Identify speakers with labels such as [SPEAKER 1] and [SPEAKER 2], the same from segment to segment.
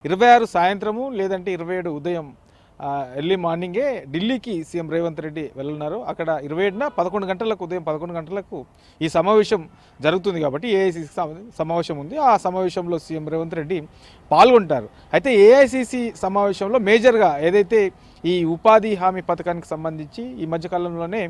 [SPEAKER 1] 26 సాయంత్రము లేదంటే 27 ఉదయం ఎర్లీ మార్నింగే ఢిల్లీకి సీఎం రేవంత్ రెడ్డి వెళ్ళున్నారు. అక్కడ 27న 11 గంటలకు ఉదయం 11 గంటలకు ఈ సమావేశం జరుగుతుంది కాబట్టి ఏఐసిసి సమావేశం ఉంది. ఆ సమావేశంలో సీఎం రేవంత్ రెడ్డి పాల్గొంటారు. అయితే ఏఐసిసి సమావేశంలో మేజర్గా ఏదైతే ఈ ఉపాధి హామీ పథకానికి సంబంధించి ఈ మధ్యకాలంలోనే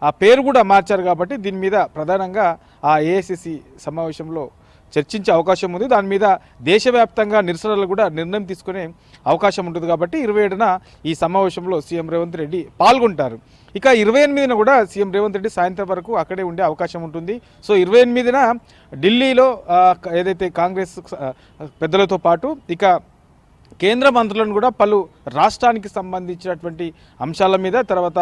[SPEAKER 1] ఆ పేరు కూడా మార్చారు కాబట్టి దీని మీద ప్రధానంగా ఆ ఏఐసిసి సమావేశంలో చర్చించే అవకాశం ఉంది. దాని మీద దేశవ్యాప్తంగా నిరసనలు కూడా నిర్ణయం తీసుకునే అవకాశం ఉంటుంది కాబట్టి 27న ఈ సమావేశంలో సీఎం రేవంత్ రెడ్డి పాల్గొంటారు. ఇక 28న కూడా సీఎం రేవంత్ రెడ్డి సాయంత్రం వరకు అక్కడే ఉండే అవకాశం ఉంటుంది. సో 28న ఢిల్లీలో ఏదైతే కాంగ్రెస్ పెద్దలతో పాటు ఇక కేంద్ర మంత్రులను కూడా పలు రాష్ట్రానికి సంబంధించినటువంటి అంశాల మీద, తర్వాత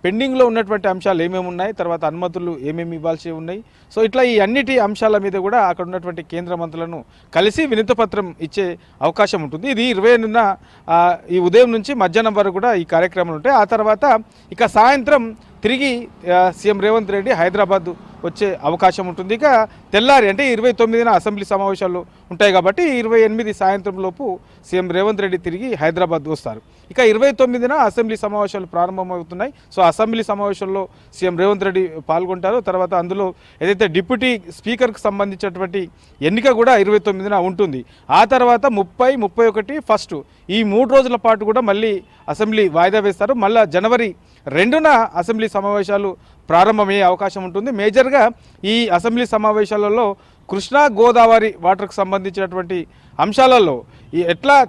[SPEAKER 1] పెండింగ్లో ఉన్నటువంటి అంశాలు ఏమేమి ఉన్నాయి, తర్వాత అనుమతులు ఏమేమి ఇవ్వాల్సి ఉన్నాయి, సో ఇట్లా ఈ అన్నిటి అంశాల మీద కూడా అక్కడ ఉన్నటువంటి కేంద్ర మంత్రులను కలిసి వినతిపత్రం ఇచ్చే అవకాశం ఉంటుంది. ఇది 28న ఈ ఉదయం నుంచి మధ్యాహ్నం వరకు కూడా ఈ కార్యక్రమాలు ఉంటాయి. ఆ తర్వాత ఇక సాయంత్రం తిరిగి సీఎం రేవంత్ రెడ్డి హైదరాబాద్ వచ్చే అవకాశం ఉంటుంది. ఇక తెల్లారి అంటే 29న అసెంబ్లీ సమావేశాలు ఉంటాయి కాబట్టి 28 సాయంత్రం లోపు సీఎం రేవంత్ రెడ్డి తిరిగి హైదరాబాద్ వస్తారు. ఇక 29న అసెంబ్లీ సమావేశాలు ప్రారంభమవుతున్నాయి. సో అసెంబ్లీ సమావేశంలో సీఎం రేవంత్ రెడ్డి పాల్గొంటారు. తర్వాత అందులో ఏదైతే డిప్యూటీ స్పీకర్కి సంబంధించినటువంటి ఎన్నిక కూడా 29న ఉంటుంది. ఆ తర్వాత 30, 31 ఫస్ట్ ఈ 3 రోజుల పాటు కూడా మళ్ళీ అసెంబ్లీ వాయిదా వేస్తారు. మళ్ళీ జనవరి 2న అసెంబ్లీ సమావేశాలు ప్రారంభమయ్యే అవకాశం ఉంటుంది. మేజర్గా ఈ అసెంబ్లీ సమావేశాలలో కృష్ణా గోదావరి వాటర్కు సంబంధించినటువంటి అంశాలలో ఈ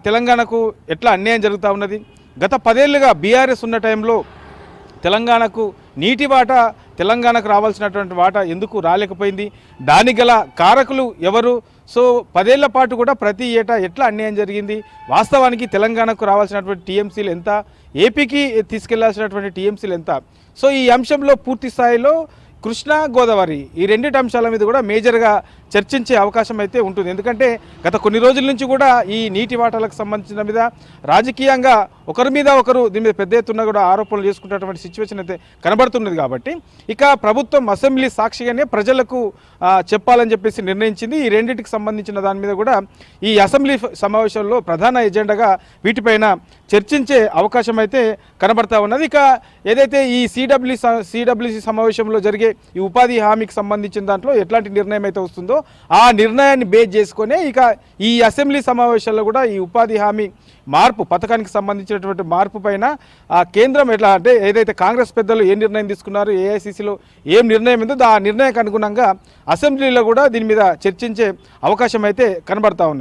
[SPEAKER 1] తెలంగాణకు ఎట్లా అన్యాయం జరుగుతూ ఉన్నది, గత 10 ఏళ్ళుగా బీఆర్ఎస్ ఉన్న టైంలో తెలంగాణకు నీటి వాటా, తెలంగాణకు రావాల్సినటువంటి వాటా ఎందుకు రాలేకపోయింది, దానికి గల కారకులు ఎవరు, సో 10 ఏళ్ల పాటు కూడా ప్రతి ఏటా ఎట్లా అన్యాయం జరిగింది, వాస్తవానికి తెలంగాణకు రావాల్సినటువంటి టీఎంసీలు ఎంత, ఏపీకి తీసుకెళ్లాల్సినటువంటి టీఎంసీలు ఎంత, సో ఈ అంశంలో పూర్తి స్థాయిలో కృష్ణా గోదావరి ఈ రెండింటి అంశాల మీద కూడా మేజర్గా చర్చించే అవకాశం అయితే ఉంటుంది. ఎందుకంటే గత కొన్ని రోజుల నుంచి కూడా ఈ నీటి వాటాలకు సంబంధించిన మీద రాజకీయంగా ఒకరి మీద ఒకరు దీని మీద పెద్ద ఎత్తున కూడా ఆరోపణలు చేసుకున్నటువంటి సిచ్యువేషన్ అయితే కనబడుతున్నది. కాబట్టి ఇక ప్రభుత్వం అసెంబ్లీ సాక్షిగానే ప్రజలకు చెప్పాలని చెప్పేసి నిర్ణయించింది. ఈ రెండింటికి సంబంధించిన దాని మీద కూడా ఈ అసెంబ్లీ సమావేశంలో ప్రధాన ఎజెండాగా వీటిపైన చర్చించే అవకాశం అయితే కనబడతా ఉన్నది. ఇక ఏదైతే ఈ సిడబ్ల్యూసి సమావేశంలో జరిగే ఈ ఉపాధి హామీకి సంబంధించిన దాంట్లో ఎట్లాంటి నిర్ణయం అయితే వస్తుందో ఆ నిర్ణయాన్ని బేస్ చేసుకునే ఇక ఈ అసెంబ్లీ సమావేశాల్లో కూడా ఈ ఉపాధి హామీ మార్పు పథకానికి సంబంధించినటువంటి మార్పు పైన కేంద్రం ఎట్లా అంటే ఏదైతే కాంగ్రెస్ పెద్దలు ఏ నిర్ణయం తీసుకున్నారు, ఏఐసిసిలో ఏం నిర్ణయం ఉందో ఆ నిర్ణయానికి అనుగుణంగా అసెంబ్లీలో కూడా దీని మీద చర్చించే అవకాశం అయితే కనబడతా ఉన్నది.